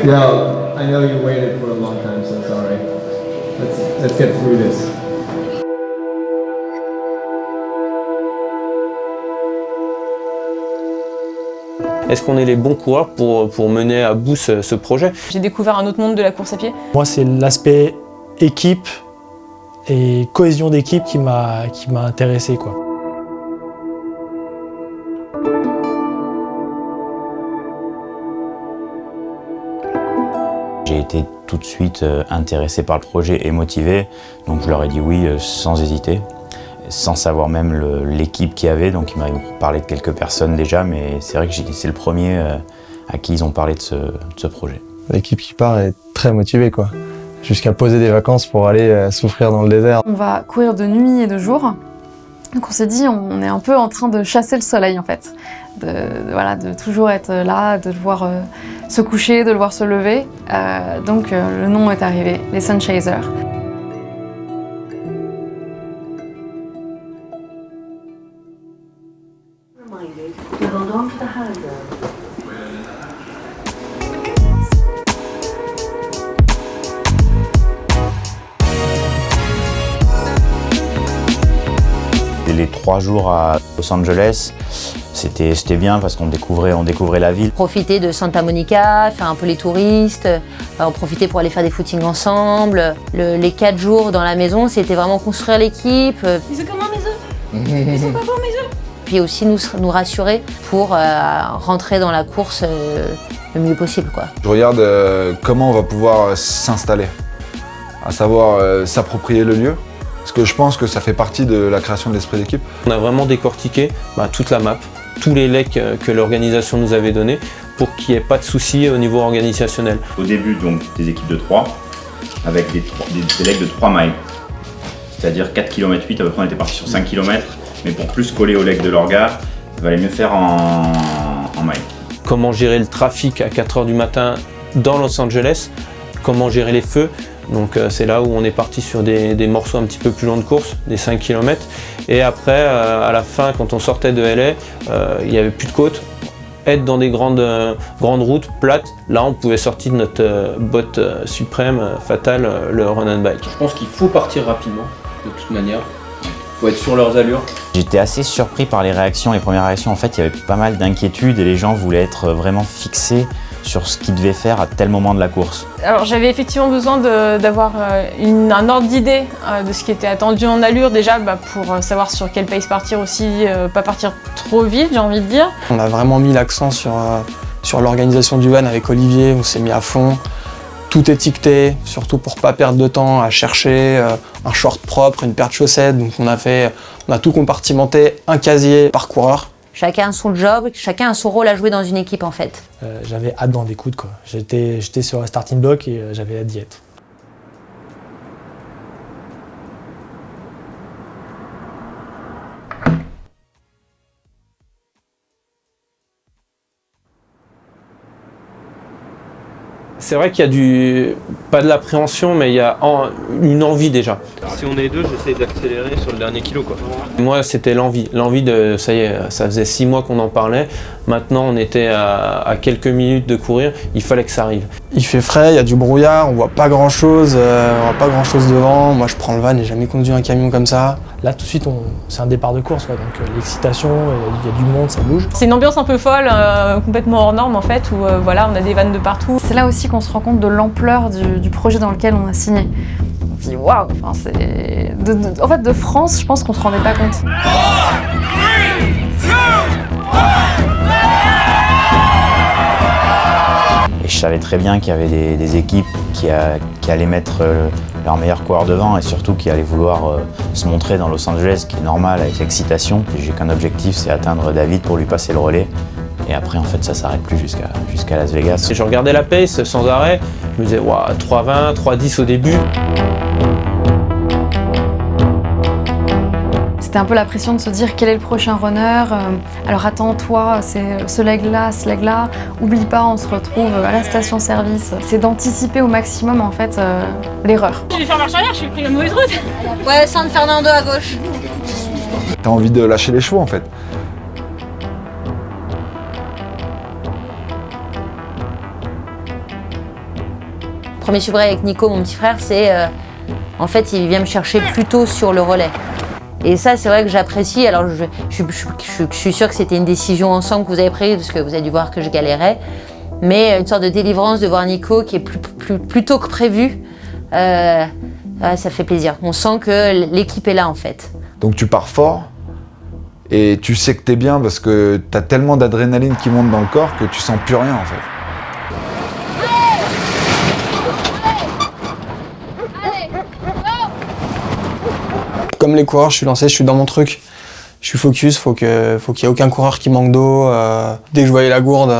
Yeah, I know you waited for a long time, so sorry. Let's get through this. Est-ce qu'on est les bons coureurs pour mener à bout ce projet? J'ai découvert un autre monde de la course à pied. Moi, c'est l'aspect équipe et cohésion d'équipe qui m'a intéressé, quoi. J'ai été tout de suite intéressé par le projet et motivé, donc je leur ai dit oui sans hésiter, sans savoir même l'équipe qu'il y avait, donc ils m'avaient parlé de quelques personnes déjà, mais c'est vrai que c'est le premier à qui ils ont parlé de ce projet. L'équipe qui part est très motivée, quoi. Jusqu'à poser des vacances pour aller souffrir dans le désert. On va courir de nuit et de jour. Donc on s'est dit, on est un peu en train de chasser le soleil en fait. De toujours être là, de le voir se coucher, de le voir se lever. Donc le nom est arrivé, les Sun Chasers. Les 3 jours à Los Angeles, c'était bien parce qu'on découvrait la ville. Profiter de Santa Monica, faire un peu les touristes, en profiter pour aller faire des footings ensemble. Les 4 jours dans la maison, c'était vraiment construire l'équipe. Ils sont comment mes œufs? Ils sont pas bons mes œufs? Puis aussi nous rassurer pour rentrer dans la course le mieux possible, quoi. Je regarde comment on va pouvoir s'installer, à savoir s'approprier le lieu. Parce que je pense que ça fait partie de la création de l'esprit d'équipe. On a vraiment décortiqué toute la map, tous les legs que l'organisation nous avait donnés pour qu'il n'y ait pas de soucis au niveau organisationnel. Au début, donc, des équipes de 3, avec des legs de 3 miles. C'est-à-dire 4 km 8, à peu près on était parti sur 5 km, mais pour plus coller au leg de l'orga, il valait mieux faire en miles. Comment gérer le trafic à 4 h du matin dans Los Angeles, comment gérer les feux. Donc c'est là où on est parti sur des morceaux un petit peu plus longs de course, des 5 km. Et après, à la fin, quand on sortait de LA, il n'y avait plus de côte. Être dans des grandes routes plates, là on pouvait sortir de notre botte suprême, fatale, le run and bike. Je pense qu'il faut partir rapidement, de toute manière. Il faut être sur leurs allures. J'étais assez surpris par les premières réactions. En fait, il y avait pas mal d'inquiétudes et les gens voulaient être vraiment fixés sur ce qu'ils devaient faire à tel moment de la course. Alors j'avais effectivement besoin d'avoir un ordre d'idée de ce qui était attendu en allure déjà pour savoir sur quel pace partir aussi, pas partir trop vite j'ai envie de dire. On a vraiment mis l'accent sur l'organisation du van avec Olivier, on s'est mis à fond. Tout étiqueté, surtout pour pas perdre de temps à chercher un short propre, une paire de chaussettes. Donc on a tout compartimenté, un casier par coureur. Chacun a son job, chacun a son rôle à jouer dans une équipe en fait. J'avais hâte d'en découdre, quoi. J'étais sur un starting block et j'avais hâte d'y être. C'est vrai qu'il y a pas de l'appréhension, mais il y a une envie déjà. Si on est deux, j'essaie d'accélérer sur le dernier kilo, quoi. Moi, c'était l'envie de, ça y est, ça faisait 6 mois qu'on en parlait. Maintenant, on était à quelques minutes de courir, il fallait que ça arrive. Il fait frais, il y a du brouillard, on voit pas grand chose devant. Moi, je prends le van, j'ai jamais conduit un camion comme ça. Là, tout de suite, c'est un départ de course, quoi. Donc l'excitation, il y a du monde, ça bouge. C'est une ambiance un peu folle, complètement hors norme en fait, où voilà, on a des vannes de partout. C'est là aussi qu'on se rend compte de l'ampleur du projet dans lequel on a signé. On se dit waouh, enfin, en fait, de France, je pense qu'on se rendait pas compte. Et je savais très bien qu'il y avait des équipes qui allaient mettre leurs meilleurs coureurs devant et surtout qui allaient vouloir se montrer dans Los Angeles, ce qui est normal avec l'excitation. J'ai qu'un objectif, c'est atteindre David pour lui passer le relais. Et après, en fait, ça s'arrête plus jusqu'à Las Vegas. Et je regardais la pace sans arrêt, je me disais, wow, 3,20, 3,10 au début. C'était un peu la pression de se dire quel est le prochain runner. Alors attends, toi, c'est ce leg-là. Oublie pas, on se retrouve à la station-service. C'est d'anticiper au maximum en fait l'erreur. Je vais faire marche arrière, je suis pris la mauvaise route. Ouais, San Fernando à gauche. T'as envie de lâcher les chevaux en fait. Premier suivre avec Nico, mon petit frère, c'est en fait, il vient me chercher plutôt sur le relais. Et ça, c'est vrai que j'apprécie. Alors, je suis sûre que c'était une décision ensemble que vous avez prise, parce que vous avez dû voir que je galérais. Mais une sorte de délivrance de voir Nico qui est plus tôt que prévu, ça fait plaisir. On sent que l'équipe est là, en fait. Donc tu pars fort et tu sais que t'es bien parce que t'as tellement d'adrénaline qui monte dans le corps que tu sens plus rien en fait. Comme les coureurs, je suis lancé, je suis dans mon truc. Je suis focus, faut qu'il y ait aucun coureur qui manque d'eau. Dès que je voyais la gourde,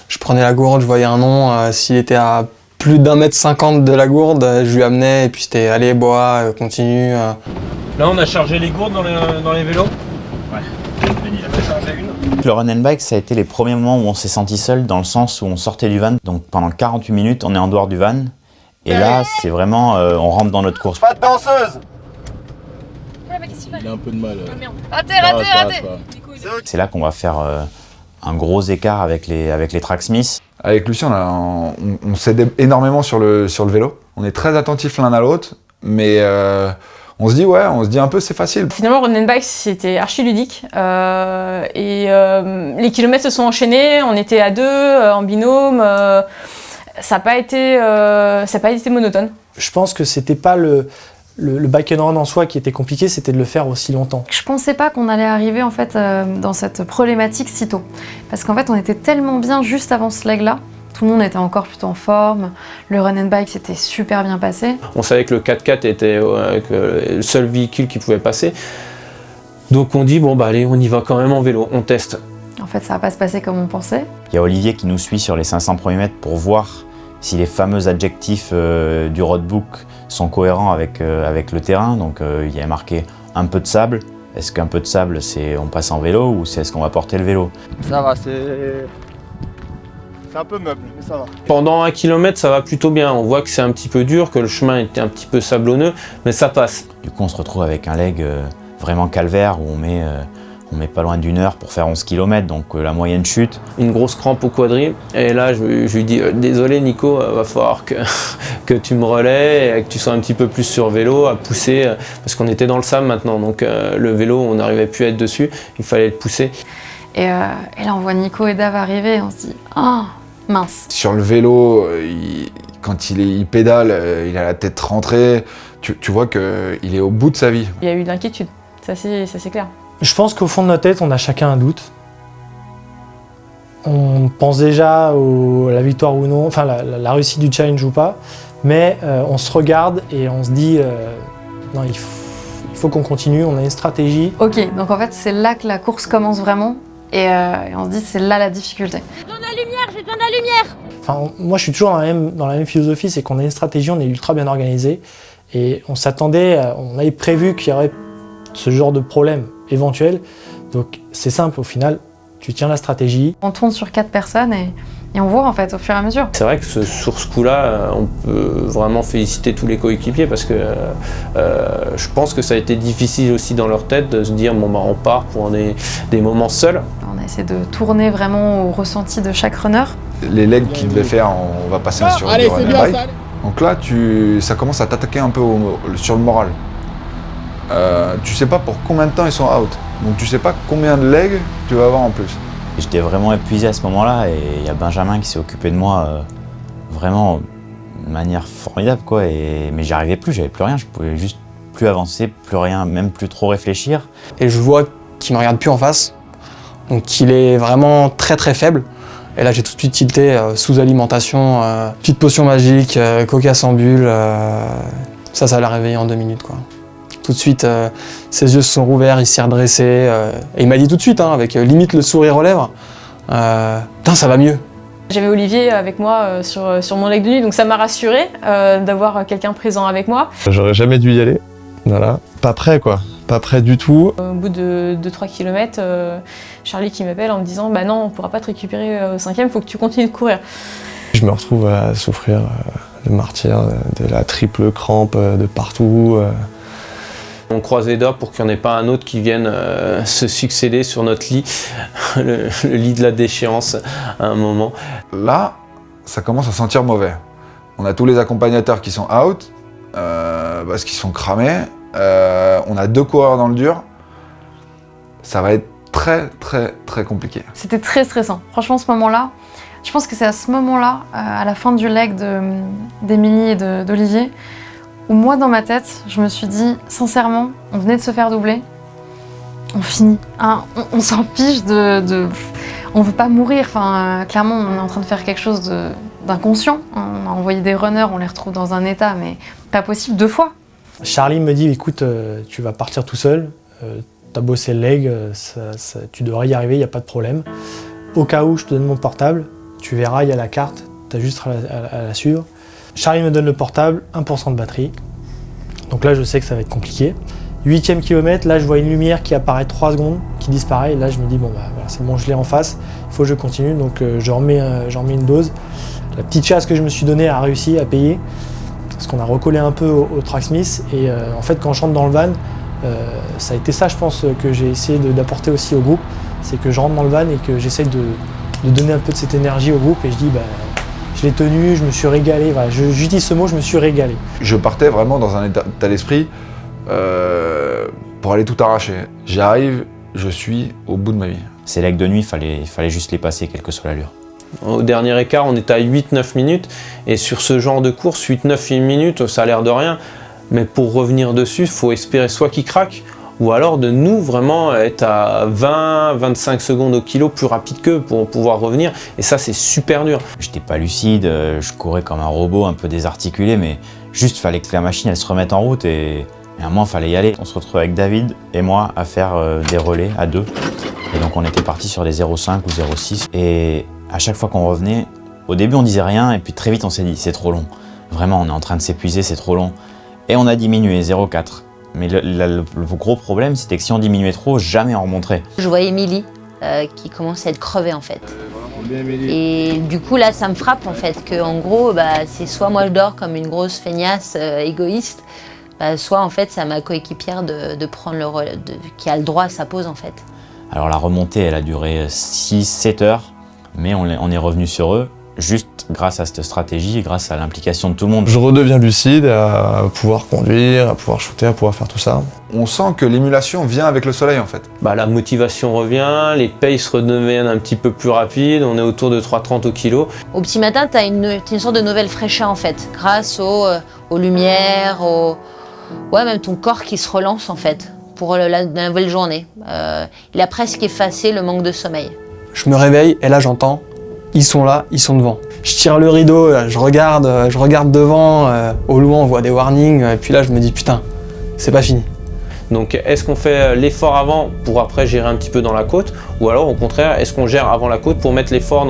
je prenais la gourde, je voyais un nom. S'il était à plus d'1,50 m de la gourde, je lui amenais et puis c'était allez, bois, continue. Là, on a chargé les gourdes dans les vélos. Ouais, Benny, On a chargé une. Le run and bike, ça a été les premiers moments où on s'est senti seul, dans le sens où on sortait du van. Donc pendant 48 minutes, on est en dehors du van. Et là, c'est vraiment, on rentre dans notre course. Pas de danseuse. Il a un peu de mal. Raté. C'est là qu'on va faire un gros écart avec les Tracksmith. Avec Lucien, on s'aide énormément sur le vélo. On est très attentifs l'un à l'autre, mais on se dit un peu c'est facile. Finalement, Run and Bike, c'était archi ludique. Les kilomètres se sont enchaînés, on était à deux, en binôme. Ça n'a pas été monotone. Je pense que c'était pas le bike and run en soi qui était compliqué, c'était de le faire aussi longtemps. Je pensais pas qu'on allait arriver en fait dans cette problématique si tôt. Parce qu'en fait, on était tellement bien juste avant ce leg-là. Tout le monde était encore plutôt en forme. Le run and bike s'était super bien passé. On savait que le 4x4 était le seul véhicule qui pouvait passer. Donc on dit, bon bah allez, on y va quand même en vélo, on teste. En fait, ça va pas se passer comme on pensait. Il y a Olivier qui nous suit sur les 500 premiers mètres pour voir si les fameux adjectifs du roadbook sont cohérents avec le terrain. Donc il y a marqué un peu de sable. Est-ce qu'un peu de sable, c'est on passe en vélo ou c'est est-ce qu'on va porter le vélo? Ça va, c'est un peu meuble, mais ça va. Pendant 1 kilomètre, ça va plutôt bien. On voit que c'est un petit peu dur, que le chemin était un petit peu sablonneux, mais ça passe. Du coup, on se retrouve avec un leg vraiment calvaire où on met pas loin d'1 heure pour faire 11 km, donc la moyenne chute. Une grosse crampe au quadrille, et là je lui dis désolé Nico, va falloir que tu me relais et que tu sois un petit peu plus sur vélo, à pousser, parce qu'on était dans le sable maintenant, donc le vélo on n'arrivait plus à être dessus, il fallait le pousser. Et là on voit Nico et Dave arriver et on se dit oh mince. Sur le vélo, quand il pédale, il a la tête rentrée, tu vois qu'il est au bout de sa vie. Il y a eu de l'inquiétude, ça c'est clair. Je pense qu'au fond de notre tête, on a chacun un doute. On pense déjà à la victoire ou non, enfin la réussite du challenge ou pas, mais on se regarde et on se dit non, il faut qu'on continue, on a une stratégie. Ok, donc en fait c'est là que la course commence vraiment et on se dit c'est là la difficulté. J'ai besoin de la lumière. Enfin, moi je suis toujours dans la même philosophie, c'est qu'on a une stratégie, on est ultra bien organisé et on s'attendait, on avait prévu qu'il y aurait ce genre de problème éventuel. Donc c'est simple, au final, tu tiens la stratégie. On tourne sur 4 personnes et on voit en fait au fur et à mesure. C'est vrai que sur ce coup-là, on peut vraiment féliciter tous les coéquipiers parce que je pense que ça a été difficile aussi dans leur tête de se dire bon bah on part pour des moments seuls. On a essayé de tourner vraiment au ressenti de chaque runner. Les legs qu'il devait faire, on va passer sur le run and bike. Donc là, ça commence à t'attaquer un peu sur le moral. Tu sais pas pour combien de temps ils sont out, donc tu sais pas combien de legs tu vas avoir en plus. J'étais vraiment épuisé à ce moment-là et il y a Benjamin qui s'est occupé de moi vraiment de manière formidable quoi. Mais j'y arrivais plus, j'avais plus rien, je pouvais juste plus avancer, plus rien, même plus trop réfléchir. Et je vois qu'il me regarde plus en face, donc qu'il est vraiment très très faible. Et là j'ai tout de suite tilté sous alimentation, petite potion magique, coca sans bulle, ça l'a réveillé en 2 minutes quoi. Tout de suite, ses yeux se sont rouverts, il s'est redressé. Et il m'a dit tout de suite, avec limite le sourire aux lèvres, putain, ça va mieux. J'avais Olivier avec moi sur mon leg de nuit, donc ça m'a rassuré d'avoir quelqu'un présent avec moi. J'aurais jamais dû y aller, voilà. Pas prêt quoi, pas prêt du tout. Au bout de 2-3 km, Charlie qui m'appelle en me disant bah non, on pourra pas te récupérer au 5e, faut que tu continues de courir. Je me retrouve à souffrir le martyre de la triple crampe de partout. On croise les doigts pour qu'il n'y en ait pas un autre qui vienne se succéder sur notre lit, le lit de la déchéance à un moment. Là, ça commence à sentir mauvais. On a tous les accompagnateurs qui sont out, parce qu'ils sont cramés. On a 2 coureurs dans le dur. Ça va être très très très compliqué. C'était très stressant. Franchement, ce moment-là, je pense que c'est à ce moment-là, à la fin du leg d'Émilie et d'Olivier, où moi, dans ma tête, je me suis dit, sincèrement, on venait de se faire doubler, on finit. Hein, on s'en fiche on veut pas mourir. Enfin, clairement, on est en train de faire quelque chose d'inconscient. On a envoyé des runners, on les retrouve dans un état, mais pas possible 2 fois. Charlie me dit, écoute, tu vas partir tout seul, t'as bossé le leg, tu devrais y arriver, il n'y a pas de problème. Au cas où, je te donne mon portable, tu verras, il y a la carte, t'as juste à la suivre. Charlie me donne le portable, 1% de batterie. Donc là, je sais que ça va être compliqué. 8e kilomètre, là, je vois une lumière qui apparaît 3 secondes, qui disparaît. Et là, je me dis, bon, bah, voilà, c'est bon, je l'ai en face, il faut que je continue. Donc, j'en remets une dose. La petite chasse que je me suis donnée a réussi à payer, parce qu'on a recollé un peu au Tracksmith. Et en fait, quand je rentre dans le van, ça a été ça, je pense, que j'ai essayé d'apporter aussi au groupe. C'est que je rentre dans le van et que j'essaie de donner un peu de cette énergie au groupe. Et je dis, bah, je l'ai tenu, je me suis régalé. Voilà, j'utilise ce mot, je me suis régalé. Je partais vraiment dans un état d'esprit pour aller tout arracher. J'arrive, je suis au bout de ma vie. Ces legs de nuit, il fallait juste les passer, quelle que soit l'allure. Au dernier écart, on était à 8-9 minutes. Et sur ce genre de course, 8-9 minutes, ça a l'air de rien. Mais pour revenir dessus, il faut espérer soit qu'il craque, ou alors de nous vraiment être à 20-25 secondes au kilo plus rapide qu'eux pour pouvoir revenir. Et ça, c'est super dur. J'étais pas lucide, je courais comme un robot, un peu désarticulé, mais juste, fallait que la machine elle se remette en route et à un moment, il fallait y aller. On se retrouve avec David et moi à faire des relais à 2. Et donc, on était parti sur des 0,5 ou 0,6. Et à chaque fois qu'on revenait, au début, on disait rien et puis très vite, on s'est dit, c'est trop long. Vraiment, on est en train de s'épuiser, c'est trop long. Et on a diminué, 0,4. Mais le gros problème, c'était que si on diminuait trop, jamais on remonterait. Je vois Émilie qui commence à être crevée en fait. Et du coup là, ça me frappe en fait que en gros, bah, c'est soit moi je dors comme une grosse feignasse égoïste, bah, soit en fait c'est à ma coéquipière de prendre le relais, qui a le droit à sa pause en fait. Alors la remontée, elle a duré 6-7 heures, mais on est revenu sur eux. Juste grâce à cette stratégie et grâce à l'implication de tout le monde. Je redeviens lucide à pouvoir conduire, à pouvoir shooter, à pouvoir faire tout ça. On sent que l'émulation vient avec le soleil en fait. Bah, la motivation revient, les paces redeviennent un petit peu plus rapides, on est autour de 3,30 au kilo. Au petit matin, tu as une sorte de nouvelle fraîcheur en fait, grâce aux lumières, ouais, même ton corps qui se relance en fait pour la nouvelle journée. Il a presque effacé le manque de sommeil. Je me réveille et là j'entends, ils sont là, ils sont devant. Je tire le rideau, je regarde devant, au loin on voit des warnings, et puis là je me dis putain, c'est pas fini. Donc est-ce qu'on fait l'effort avant pour après gérer un petit peu dans la côte, ou alors au contraire, est-ce qu'on gère avant la côte pour mettre l'effort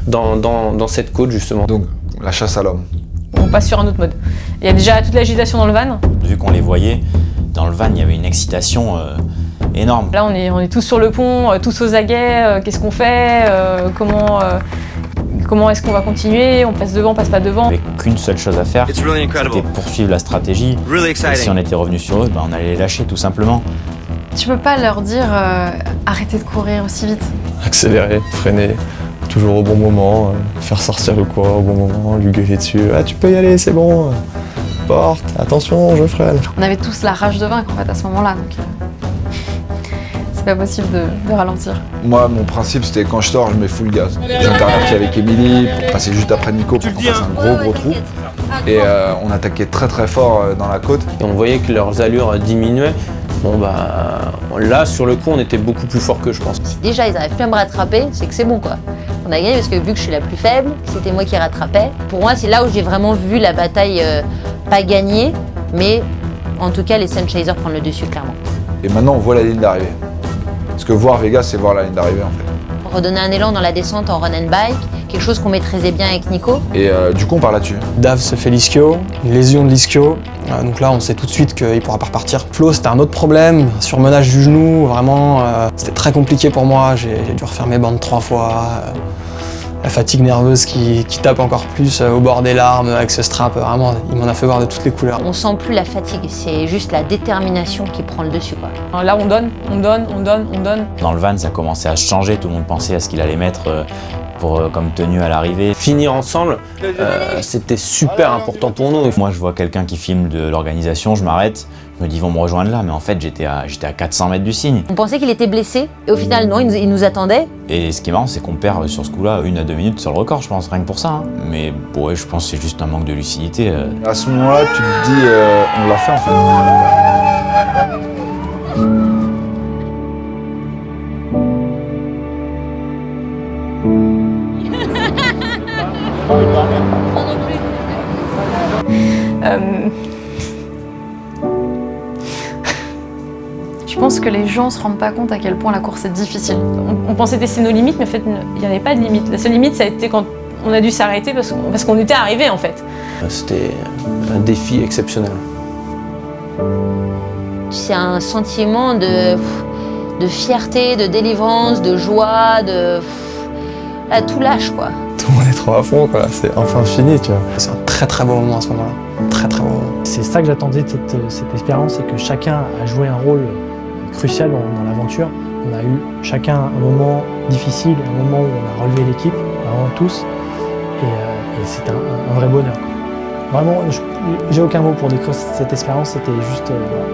dans cette côte justement? Donc la chasse à l'homme. On passe sur un autre mode. Il y a déjà toute l'agitation dans le van. Vu qu'on les voyait, dans le van il y avait une excitation énorme. Là on est tous sur le pont, tous aux aguets, qu'est-ce qu'on fait, comment est-ce qu'on va continuer, on passe devant, on passe pas devant. Il n'y avait qu'une seule chose à faire, c'était poursuivre la stratégie. Et si on était revenu sur eux, on allait les lâcher tout simplement. Tu peux pas leur dire arrêtez de courir aussi vite. Accélérer, freiner, toujours au bon moment, faire sortir le coureur au bon moment, lui gueuler dessus. Ah, tu peux y aller, c'est bon. Porte, attention, je freine. On avait tous la rage de vaincre en fait à ce moment-là, donc c'est pas possible de ralentir. Moi, mon principe, c'était quand je sors, je mets full gaz. J'intervertis avec Émilie pour passer juste après Nico pour qu'on fasse un gros trou. Et on attaquait très très fort dans la côte. Et on voyait que leurs allures diminuaient. Bon bah là sur le coup on était beaucoup plus fort que je pense. Si déjà ils n'arrivent plus à me rattraper, c'est que c'est bon quoi. On a gagné parce que vu que je suis la plus faible, c'était moi qui rattrapais. Pour moi c'est là où j'ai vraiment vu la bataille pas gagnée, mais en tout cas les Sunchasers prendre le dessus clairement. Et maintenant on voit la ligne d'arrivée. Parce que voir Vegas c'est voir la ligne d'arrivée en fait. Redonner un élan dans la descente en run and bike, quelque chose qu'on maîtrisait bien avec Nico. Et du coup on part là-dessus. Dave se fait l'ischio, une lésion de l'ischio, donc là on sait tout de suite qu'il pourra pas repartir. Flo c'était un autre problème, surmenage du genou, vraiment c'était très compliqué pour moi, j'ai dû refaire mes bandes 3 fois. La fatigue nerveuse qui tape encore plus au bord des larmes avec ce strap, vraiment il m'en a fait voir de toutes les couleurs. On sent plus la fatigue, c'est juste la détermination qui prend le dessus quoi. Là on donne. Dans le van ça commençait à changer, tout le monde pensait à ce qu'il allait mettre comme tenue à l'arrivée. Finir ensemble, c'était super important pour nous. Moi, je vois quelqu'un qui filme de l'organisation, je m'arrête, je me dis ils vont me rejoindre là, mais en fait j'étais à 400 mètres du signe. On pensait qu'il était blessé et au final non, il nous attendait. Et ce qui est marrant, c'est qu'on perd sur ce coup-là 1 à 2 minutes sur le record, je pense, rien que pour ça. Hein. Mais bon, ouais, je pense que c'est juste un manque de lucidité. À ce moment-là, tu te dis, on l'a fait en fait. Je pense que les gens se rendent pas compte à quel point la course est difficile. On pensait tester nos limites, mais en fait, il n'y avait pas de limite. La seule limite, ça a été quand on a dû s'arrêter parce qu'on était arrivé en fait. C'était un défi exceptionnel. C'est un sentiment de fierté, de délivrance, de joie, là, tout lâche quoi. Tout le monde est trop à fond, quoi. C'est enfin fini, tu vois. C'est un très très beau moment à ce moment-là. Un très très beau moment. C'est ça que j'attendais de cette expérience, c'est que chacun a joué un rôle crucial dans l'aventure. On a eu chacun un moment difficile, un moment où on a relevé l'équipe, vraiment tous, et c'était un vrai bonheur. Vraiment, j'ai aucun mot pour décrire cette expérience, c'était juste voilà,